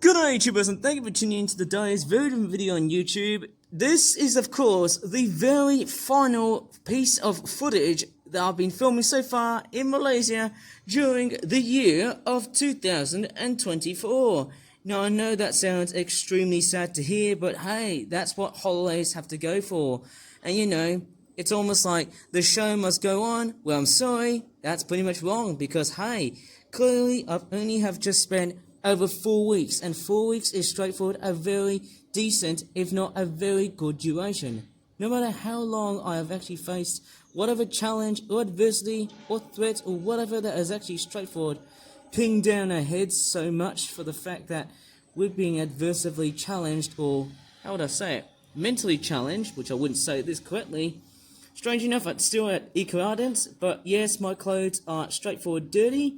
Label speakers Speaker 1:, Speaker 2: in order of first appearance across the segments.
Speaker 1: Good day, YouTubers, and thank you for tuning in to today's very different video on YouTube. This is, of course, the very final piece of footage that I've been filming so far in Malaysia during the year of 2024. Now, I know that sounds extremely sad to hear, but hey, that's what holidays have to go for. And you know, it's almost like the show must go on. Well, I'm sorry, that's pretty much wrong, because hey, clearly I've only have just spent over 4 weeks, and 4 weeks is straightforward a very decent, if not a very good duration. No matter how long I have actually faced whatever challenge or adversity or threat or whatever that is actually straightforward, ping down our heads so much for the fact that we're being adversely challenged, or how would I say it, mentally challenged, which I wouldn't say this correctly. Strange enough, it's still at Eco Ardents, but yes, my clothes are straightforward dirty.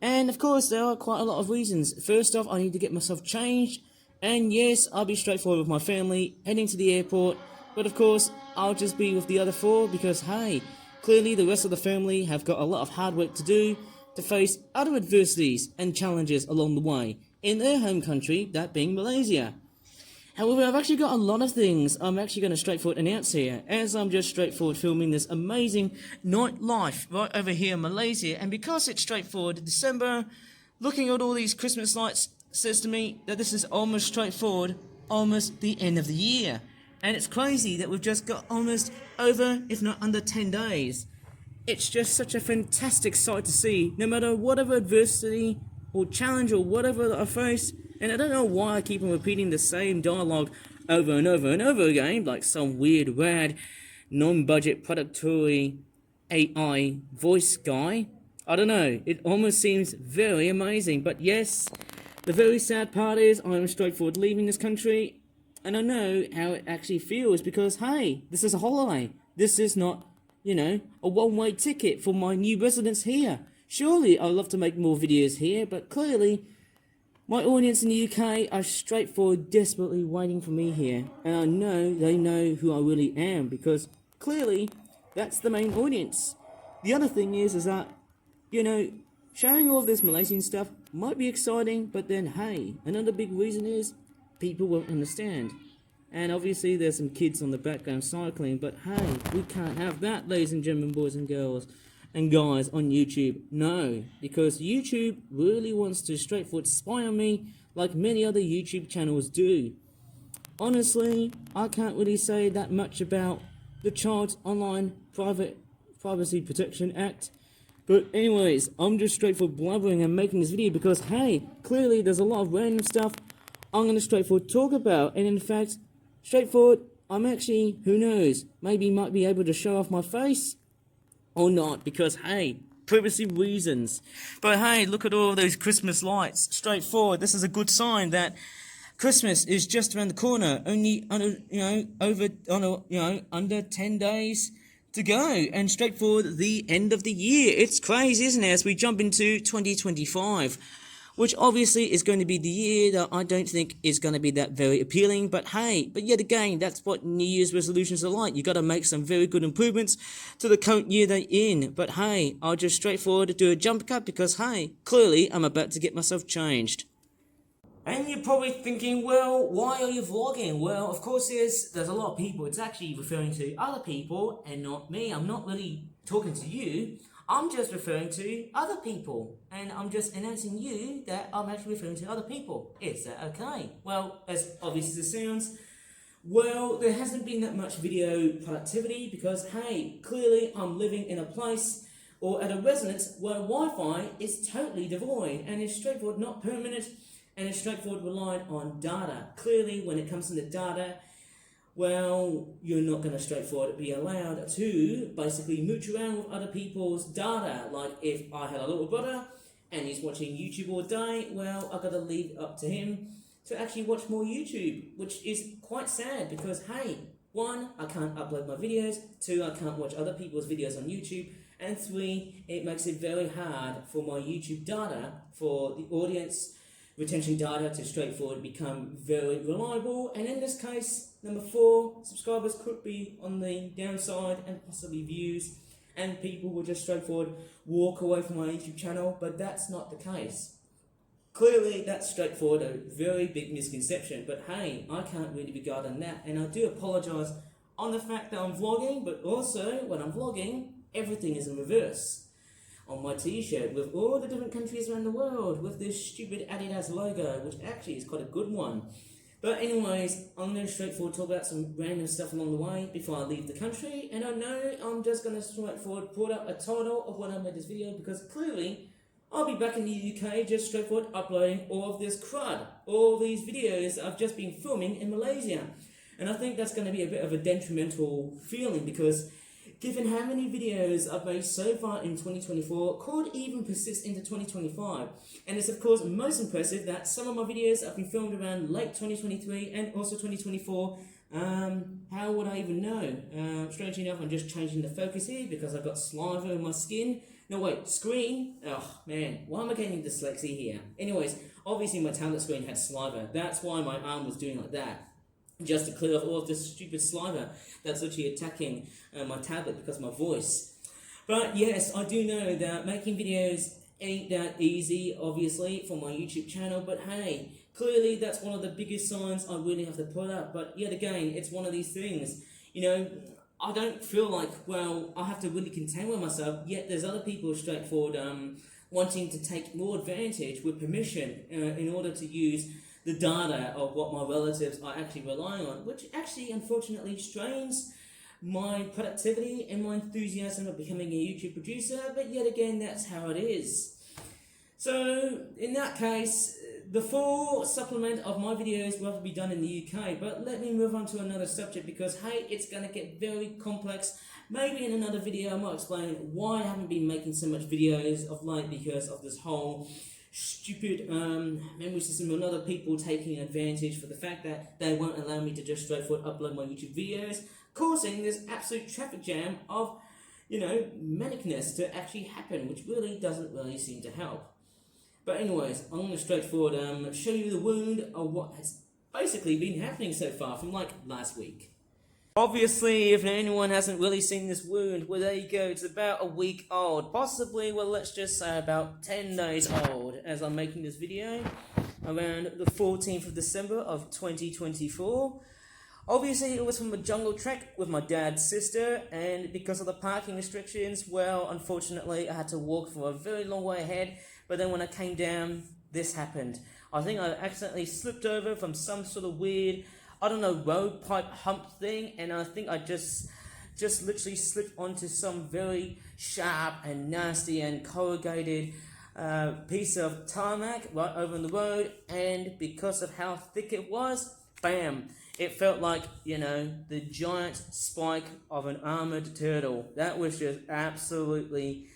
Speaker 1: And of course, there are quite a lot of reasons. First off, I need to get myself changed. And yes, I'll be straightforward with my family, heading to the airport. But of course, I'll just be with the other four because, hey, clearly the rest of the family have got a lot of hard work to do to face other adversities and challenges along the way in their home country, that being Malaysia. However, I've actually got a lot of things I'm actually going to straightforward announce here, as I'm just straightforward filming this amazing nightlife right over here in Malaysia. And because it's straightforward December, looking at all these Christmas lights says to me that this is almost straightforward, almost the end of the year. And it's crazy that we've just got almost over, if not under 10 days. It's just such a fantastic sight to see, no matter whatever adversity or challenge or whatever that I face. And I don't know why I keep on repeating the same dialogue over and over and over again, like some weird, rad, non-budget productory AI voice guy. I don't know, it almost seems very amazing. But yes, the very sad part is I'm straightforward leaving this country, and I know how it actually feels because, hey, this is a holiday. This is not, you know, a one-way ticket for my new residence here. Surely I'd love to make more videos here, but clearly my audience in the UK are straightforward, desperately waiting for me here. And I know they know who I really am, because clearly that's the main audience. The other thing is that, you know, showing all of this Malaysian stuff might be exciting, but then hey, another big reason is people won't understand. And obviously there's some kids on the background cycling, but hey, we can't have that, ladies and gentlemen, boys and girls and guys on YouTube. No, because YouTube really wants to straightforward spy on me like many other YouTube channels do. Honestly, I can't really say that much about the Child Online Privacy Protection Act. But anyways, I'm just straightforward blabbering and making this video because, hey, clearly there's a lot of random stuff I'm going to straightforward talk about. And in fact, straightforward, I'm actually, who knows, maybe might be able to show off my face or not, because hey, privacy reasons. But hey, look at all those Christmas lights. Straightforward, this is a good sign that Christmas is just around the corner. Only under 10 days to go, and straightforward the end of the year. It's crazy, isn't it, as we jump into 2025. Which obviously is going to be the year that I don't think is going to be that very appealing. But hey, but yet again, that's what New Year's resolutions are like. You got to make some very good improvements to the current year they're in. But hey, I'll just straightforward do a jump cut because hey, clearly I'm about to get myself changed. And you're probably thinking, well, why are you vlogging? Well, of course there's a lot of people. It's actually referring to other people and not me. I'm not really talking to you. I'm just referring to other people, and I'm just announcing you that I'm actually referring to other people. Is that okay? Well, as obvious as it sounds, well, there hasn't been that much video productivity because, hey, clearly I'm living in a place or at a residence where Wi-Fi is totally devoid and is straightforward not permanent and is straightforward reliant on data. Clearly, when it comes to the data, well, you're not going to straightforward be allowed to basically mooch around with other people's data. Like if I had a little brother and he's watching YouTube all day, well, I've got to leave it up to him to actually watch more YouTube, which is quite sad because, hey, one, I can't upload my videos, two, I can't watch other people's videos on YouTube, and three, it makes it very hard for my YouTube data, for the audience retention data to straightforward become very reliable. And in this case, number 4, subscribers could be on the downside and possibly views, and people will just straightforward walk away from my YouTube channel, but that's not the case. Clearly, that's straightforward, a very big misconception, but hey, I can't really regard on that, and I do apologise on the fact that I'm vlogging, but also, when I'm vlogging, everything is in reverse. On my t-shirt, with all the different countries around the world, with this stupid Adidas logo, which actually is quite a good one. But anyways, I'm going to straightforward talk about some random stuff along the way before I leave the country, and I know I'm just going to straightforward put up a title of when I made this video, because clearly, I'll be back in the UK just straightforward uploading all of this crud, all these videos I've just been filming in Malaysia. And I think that's going to be a bit of a detrimental feeling, because given how many videos I've made so far in 2024 could even persist into 2025. And it's of course most impressive that some of my videos have been filmed around late 2023 and also 2024. How would I even know? Strangely enough, I'm just changing the focus here because I've got saliva in my skin. No wait, screen? Oh man, why am I getting dyslexia here? Anyways, obviously my tablet screen had saliva. That's why my arm was doing like that. Just to clear off all of this stupid saliva that's literally attacking my tablet because of my voice. But yes, I do know that making videos ain't that easy, obviously, for my YouTube channel, but hey, clearly that's one of the biggest signs I really have to put up. But yet again, it's one of these things, you know, I don't feel like, well, I have to really contain with myself, yet there's other people straightforward wanting to take more advantage with permission in order to use the data of what my relatives are actually relying on, which actually unfortunately strains my productivity and my enthusiasm of becoming a YouTube producer, but yet again, that's how it is. So, in that case, the full supplement of my videos will have to be done in the UK, but let me move on to another subject because, hey, it's going to get very complex. Maybe in another video I might explain why I haven't been making so much videos of late because of this whole stupid memory system and other people taking advantage for the fact that they won't allow me to just straightforward upload my YouTube videos, causing this absolute traffic jam of, you know, manicness to actually happen, which really doesn't really seem to help. But anyways, I'm going to straightforward show you the wound of what has basically been happening so far from like last week. Obviously, if anyone hasn't really seen this wound, well there you go, it's about a week old, possibly, well let's just say about 10 days old as I'm making this video, around the 14th of December of 2024. Obviously it was from a jungle trek with my dad's sister, and because of the parking restrictions, well unfortunately I had to walk for a very long way ahead, but then when I came down, this happened. I think I accidentally slipped over from some sort of weird, I don't know, road pipe hump thing, and I think I just literally slipped onto some very sharp and nasty and corrugated piece of tarmac right over on the road, and because of how thick it was, bam, it felt like, you know, the giant spike of an armored turtle. That was just absolutely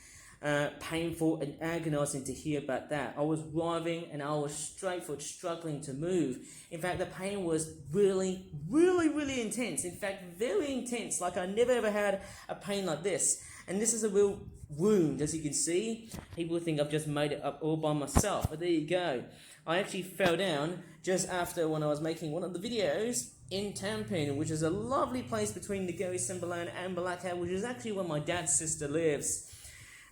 Speaker 1: painful and agonizing to hear about that. I was writhing and I was straightforward struggling to move. In fact, the pain was really, really, really intense. In fact, very intense, like I never ever had a pain like this. And this is a real wound, as you can see. People think I've just made it up all by myself, but there you go. I actually fell down just after when I was making one of the videos in Tampine, which is a lovely place between Negeri Sembilan and Malacca, which is actually where my dad's sister lives.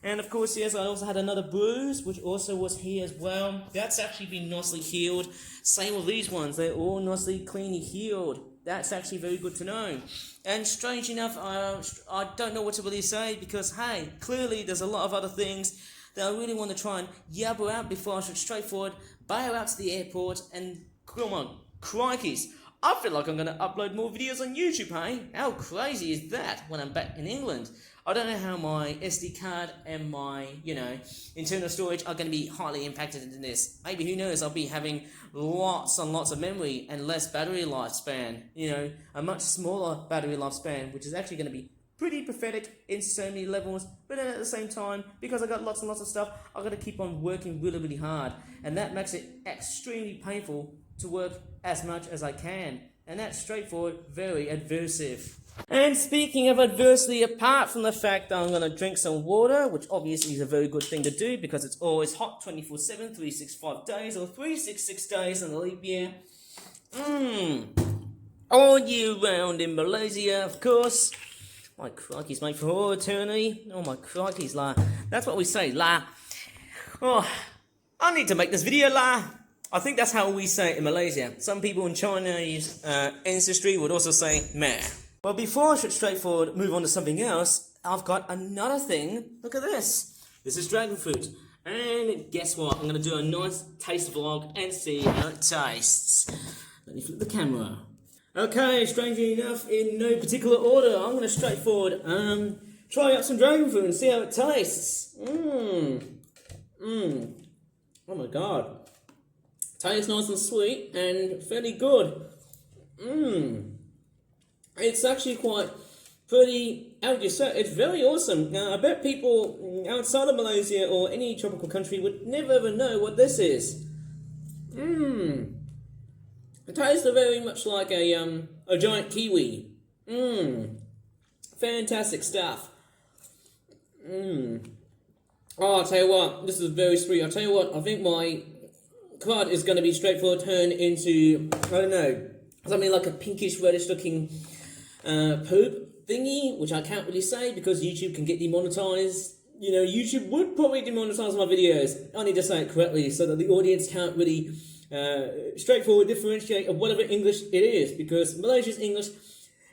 Speaker 1: And of course, yes, I also had another bruise, which also was here as well. That's actually been nicely healed. Same with these ones, they're all nicely, cleanly healed. That's actually very good to know. And strange enough, I don't know what to really say because, hey, clearly there's a lot of other things that I really want to try and yabber out before I should straightforward bail out to the airport and, come on, crikeys. I feel like I'm going to upload more videos on YouTube, hey? How crazy is that when I'm back in England? I don't know how my SD card and my, you know, internal storage are going to be highly impacted in this. Maybe, who knows, I'll be having lots and lots of memory and less battery lifespan. You know, a much smaller battery lifespan, which is actually going to be pretty pathetic in so many levels. But then at the same time, because I got lots and lots of stuff, I've got to keep on working really, really hard. And that makes it extremely painful to work as much as I can. And that's straightforward, very adversive. And speaking of adversity, apart from the fact that I'm going to drink some water, which obviously is a very good thing to do because it's always hot 24/7, 365 days, or 366 days in the leap year. All year round in Malaysia, of course. My crikey's mate for all eternity. Oh my crikey's la. That's what we say, la. Oh, I need to make this video la. I think that's how we say it in Malaysia. Some people in Chinese ancestry would also say meh. Well, before I should straightforward move on to something else, I've got another thing. Look at this. This is dragon fruit. And guess what? I'm going to do a nice taste vlog and see how it tastes. Let me flip the camera. Okay, strangely enough, in no particular order, I'm going to straightforward try out some dragon fruit and see how it tastes. Oh my god. Tastes nice and sweet and fairly good. It's actually quite pretty, how would you say, it's very awesome. I bet people outside of Malaysia or any tropical country would never ever know what this is. It tastes very much like a giant kiwi. Fantastic stuff. Oh, I'll tell you what, this is very sweet. I'll tell you what, I think my card is going to be straightforward turn into, I don't know, something like a pinkish reddish looking poop thingy, which I can't really say because YouTube can get demonetized. You know, YouTube would probably demonetize my videos. I need to say it correctly so that the audience can't really straightforward differentiate of whatever English it is, because Malaysia's English,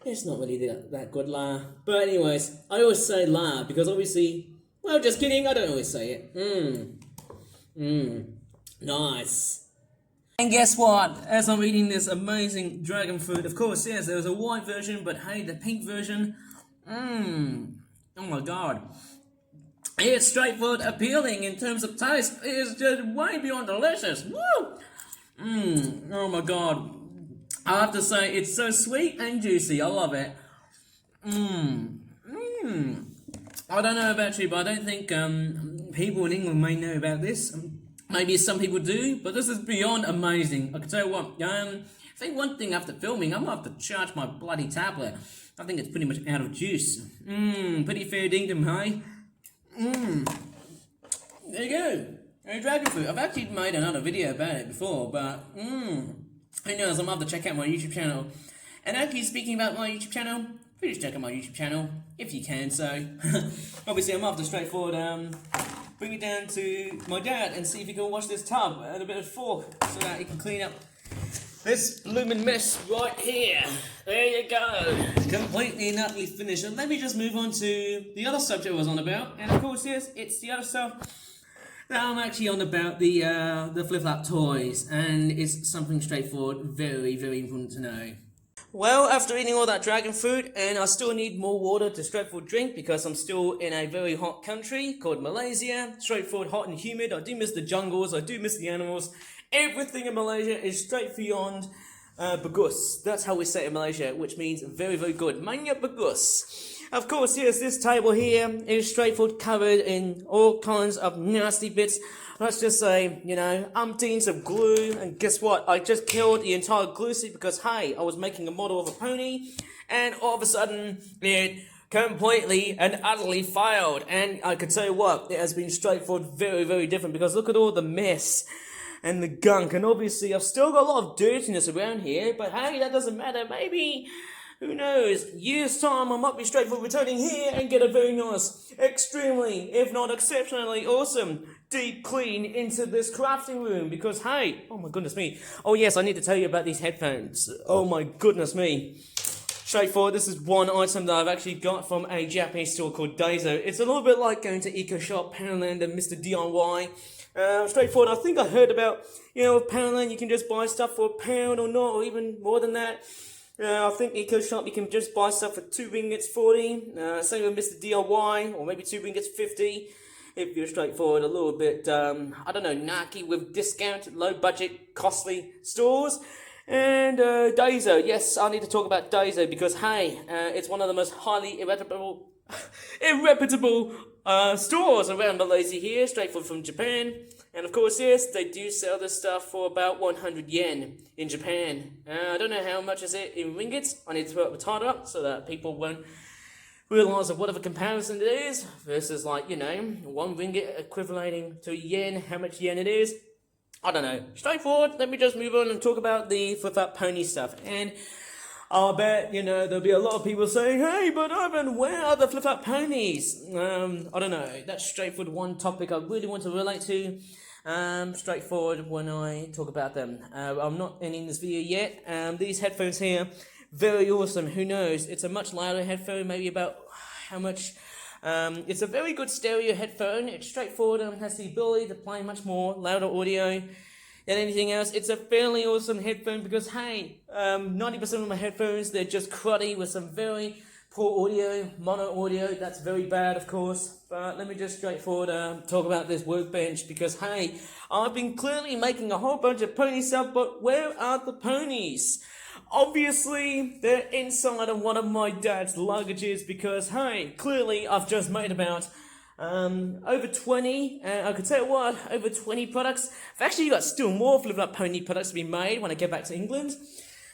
Speaker 1: it's not really that good la. But anyways, I always say la because obviously, well, just kidding, I don't always say it. Nice. And guess what? As I'm eating this amazing dragon fruit, of course, yes, there's a white version, but hey, the pink version, oh my god. It's straightforward appealing in terms of taste. It's just way beyond delicious. Woo! Oh my god. I have to say, it's so sweet and juicy. I love it. I don't know about you, but I don't think people in England may know about this. Maybe some people do, but this is beyond amazing. I can tell you what, I think one thing after filming, I'm going to have to charge my bloody tablet. I think it's pretty much out of juice. Pretty fair dinkum, hey? There you go. Dragon fruit. I've actually made another video about it before, but who knows, I'm going to have to check out my YouTube channel. And actually, speaking about my YouTube channel, please check out my YouTube channel, if you can, so. Obviously, I'm going to have to straightforward bring it down to my dad and see if he can wash this tub and a bit of fork so that he can clean up this blooming mess right here. There you go. Completely and utterly finished. And let me just move on to the other subject I was on about. And of course, yes, it's the other stuff that I'm actually on about, the flip-flop toys. And it's something straightforward, very, very important to know. Well, after eating all that dragon fruit, and I still need more water to straightforward drink because I'm still in a very hot country called Malaysia. Straightforward, hot and humid. I do miss the jungles, I do miss the animals. Everything in Malaysia is straight beyond bagus. That's how we say it in Malaysia, which means very, very good. Manya bagus. Of course, yes, this table here is straightforward covered in all kinds of nasty bits. Let's just say, you know, umpteens of glue, and guess what? I just killed the entire glue stick because, hey, I was making a model of a pony, and all of a sudden, it completely and utterly failed. And I can tell you what, it has been straightforward, very, very different, because look at all the mess and the gunk, and obviously I've still got a lot of dirtiness around here, but hey, that doesn't matter. Maybe, who knows, years time I might be straightforward returning here and get a very nice, extremely, if not exceptionally awesome, deep clean into this crafting room, because hey, oh my goodness me, oh yes, I need to tell you about these headphones, oh my goodness me. Straightforward, this is one item that I've actually got from a Japanese store called Daiso. It's a little bit like going to EcoShop, Poundland and Mr. DIY. Straightforward, I think I heard about, you know, with Poundland you can just buy stuff for £1 or not, or even more than that. I think EcoShop you can just buy stuff for 2 ringgits 40. Same with Mr. DIY, or maybe 2 ringgits 50. If you're straightforward, a little bit, I don't know, narky with discount, low budget, costly stores. And Daiso, yes, I need to talk about Daiso because, hey, it's one of the most highly irreputable stores around Malaysia here, straightforward from Japan. And of course, yes, they do sell this stuff for about 100 yen in Japan. I don't know how much is it in ringgits. I need to put up a title up so that people won't realise of whatever comparison it is versus, like, you know, 1 ringgit equivalating to yen, how much yen it is. I don't know. Straightforward. Let me just move on and talk about the flip-up pony stuff. And I'll bet, you know, there'll be a lot of people saying, hey, but Ivan, where are the flip-up ponies? I don't know. That's straightforward one topic I really want to relate to. straightforward when I talk about them. I'm not ending this video yet. These headphones here, very awesome. Who knows? It's a much louder headphone, maybe about how much. It's a very good stereo headphone. It's straightforward and has the ability to play much more louder audio than anything else. It's a fairly awesome headphone because, hey, 90% of my headphones, they're just cruddy with some very poor audio, mono audio. That's very bad, of course. But let me just straightforward talk about this workbench because, hey, I've been clearly making a whole bunch of pony stuff, but where are the ponies? Obviously, they're inside of one of my dad's luggages because, hey, clearly I've just made about over 20, I could tell you what, over 20 products. I've actually got still more Flip Up Pony products to be made when I get back to England.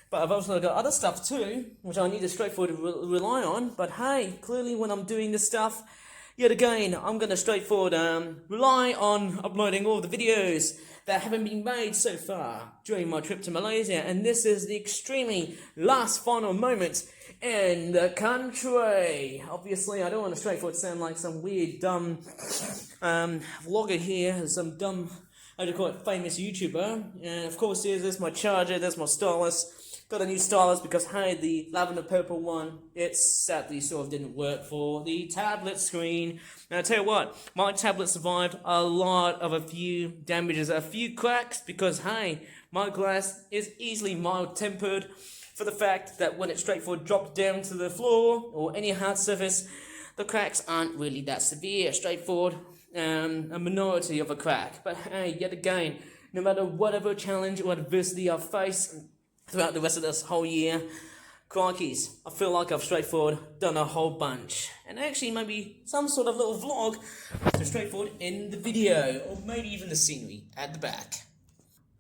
Speaker 1: But I've also got other stuff too, which I need to straightforward rely on. But hey, clearly when I'm doing this stuff, yet again, I'm going to straightforward rely on uploading all the videos that haven't been made so far during my trip to Malaysia. And this is the extremely last final moment in the country. Obviously, I don't want to straightforward sound like some weird, dumb vlogger here, some dumb, how do you call it, famous YouTuber. And of course, there's my charger, there's my stylus. Got a new stylus because, hey, the lavender purple one, it sadly sort of didn't work for the tablet screen. Now, I tell you what, my tablet survived a few damages, a few cracks, because, hey, my glass is easily mild-tempered for the fact that when it straightforward dropped down to the floor or any hard surface, the cracks aren't really that severe. Straightforward, a minority of a crack. But, hey, yet again, no matter whatever challenge or adversity I face throughout the rest of this whole year, crikeys, I feel like I've straightforward done a whole bunch. And actually maybe some sort of little vlog to straightforward end the video, or maybe even the scenery at the back.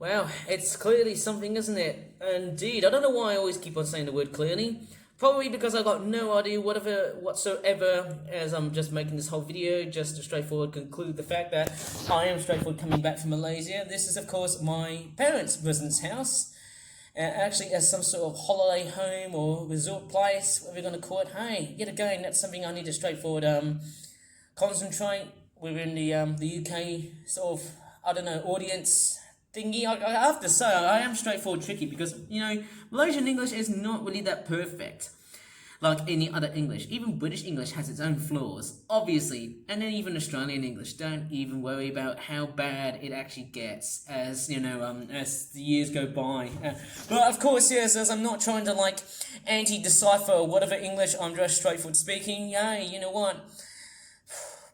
Speaker 1: Well, it's clearly something, isn't it? Indeed, I don't know why I always keep on saying the word clearly. Probably because I got no idea whatsoever as I'm just making this whole video, just to straightforward conclude the fact that I am straightforward coming back from Malaysia. This is, of course, my parents' residence house. Actually as some sort of holiday home or resort place, whatever you're going to call it. Hey, yet again, that's something I need to straightforward concentrate within the UK sort of, I don't know, audience thingy. I have to say, I am straightforward tricky because, you know, Malaysian English is not really that perfect like any other English. Even British English has its own flaws, obviously, and then even Australian English. Don't even worry about how bad it actually gets as, you know, as the years go by. But of course, yes, as I'm not trying to like anti-decipher whatever English I'm just straightforward speaking. Yay, you know what?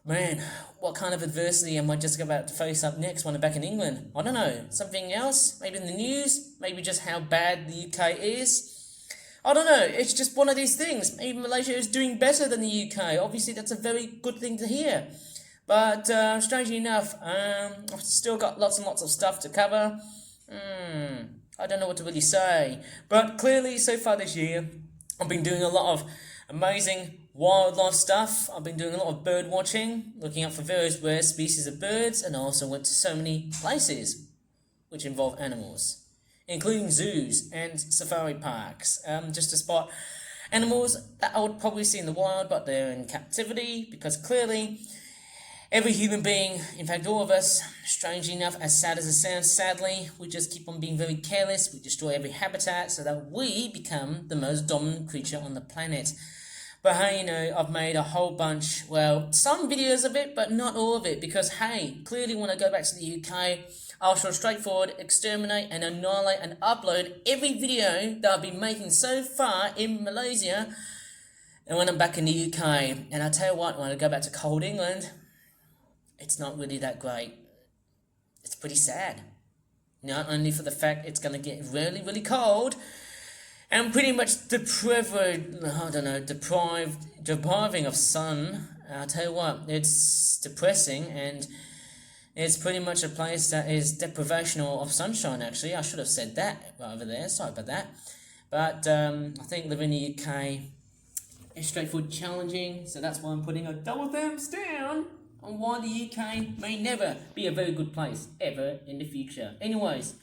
Speaker 1: Man, what kind of adversity am I just about to face up next when I'm back in England? I don't know. Something else? Maybe in the news? Maybe just how bad the UK is? I don't know, it's just one of these things. Maybe Malaysia is doing better than the UK. Obviously, that's a very good thing to hear. But, strangely enough, I've still got lots and lots of stuff to cover. I don't know what to really say. But clearly, so far this year, I've been doing a lot of amazing wildlife stuff. I've been doing a lot of bird watching, looking out for various rare species of birds, and I also went to so many places which involve animals, including zoos and safari parks, just to spot animals that I would probably see in the wild, but they're in captivity, because clearly every human being, in fact all of us, strangely enough, as sad as it sounds, sadly, we just keep on being very careless. We destroy every habitat so that we become the most dominant creature on the planet. But hey, you know, I've made a whole bunch, well, some videos of it, but not all of it, because hey, clearly when I go back to the UK, I shall straightforward exterminate and annihilate and upload every video that I've been making so far in Malaysia, and when I'm back in the UK. And I tell you what, when I go back to cold England, it's not really that great. It's pretty sad. Not only for the fact it's going to get really, really cold, and pretty much depriving of sun. I'll tell you what, it's depressing, and it's pretty much a place that is deprivation of sunshine, actually. I should have said that right over there, sorry about that. But I think living in the UK is straightforward challenging, so that's why I'm putting a double thumbs down on why the UK may never be a very good place, ever in the future. Anyways,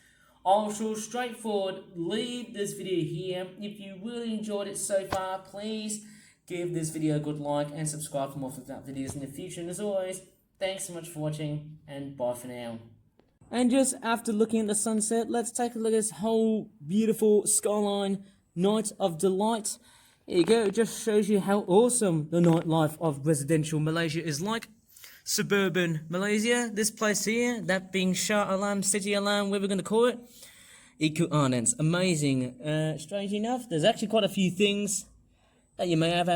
Speaker 1: I shall straightforward leave this video here. If you really enjoyed it so far, please give this video a good like and subscribe for more Flip Up videos in the future. And as always, thanks so much for watching, and bye for now. And just after looking at the sunset, let's take a look at this whole beautiful skyline, night of delight. Here you go, it just shows you how awesome the nightlife of residential Malaysia is like. Suburban Malaysia, this place here, that being Shah Alam, City Alam, whatever we're going to call it. Iku Anans, amazing. Strange enough, there's actually quite a few things that you may have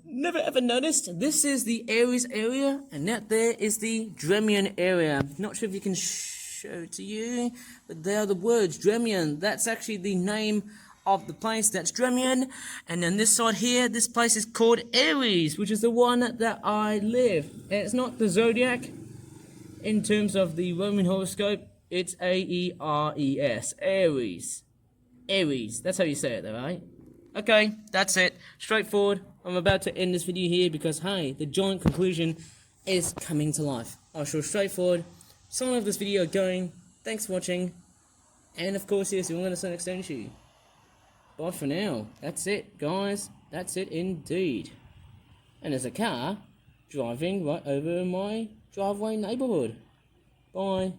Speaker 1: never ever noticed. This is the Aries area, and that there is the Dremion area. Not sure if you can show it to you, but there are the words Dremion. That's actually the name of the place. That's Dremion. And then this side here, this place is called Aries, which is the one that I live. And it's not the zodiac in terms of the Roman horoscope. It's Aeres, Aries. Aries, that's how you say it though, right? Okay, that's it. Straightforward. I'm about to end this video here because, hey, the giant conclusion is coming to life. I shall straightforward sign off this video going. Thanks for watching. And of course, yes, we're going to see you next time. Bye for now. That's it, guys. That's it indeed. And there's a car driving right over my driveway neighborhood. Bye.